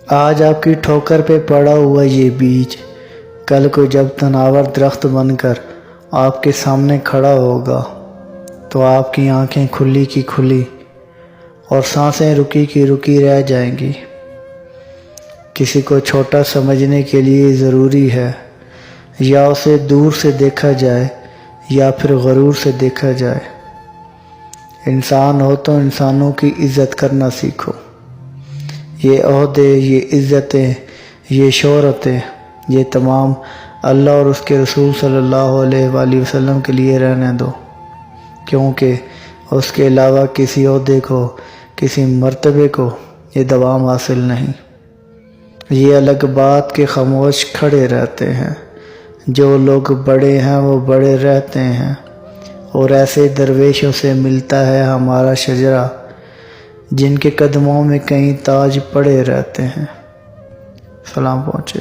آج آپ کی ٹھوکر پہ پڑا ہوا یہ بیج کل کو جب تناور درخت بن کر آپ کے سامنے کھڑا ہوگا تو آپ کی آنکھیں کھلی کی کھلی اور سانسیں رکی کی رکی رہ جائیں گی۔ کسی کو چھوٹا سمجھنے کے لیے ضروری ہے یا اسے دور سے دیکھا جائے یا پھر غرور سے دیکھا جائے۔ انسان ہو تو انسانوں کی عزت کرنا سیکھو۔ یہ عہدے، یہ عزتیں، یہ شہرتیں، یہ تمام اللہ اور اس کے رسول صلی اللہ علیہ وآلہ وسلم کے لیے رہنے دو، کیونکہ اس کے علاوہ کسی عہدے کو، کسی مرتبے کو یہ دوام حاصل نہیں۔ یہ الگ بات کہ خاموش کھڑے رہتے ہیں، جو لوگ بڑے ہیں وہ بڑے رہتے ہیں، اور ایسے درویشوں سے ملتا ہے ہمارا شجرہ جن کے قدموں میں کئی تاج پڑے رہتے ہیں۔ سلام پہنچے۔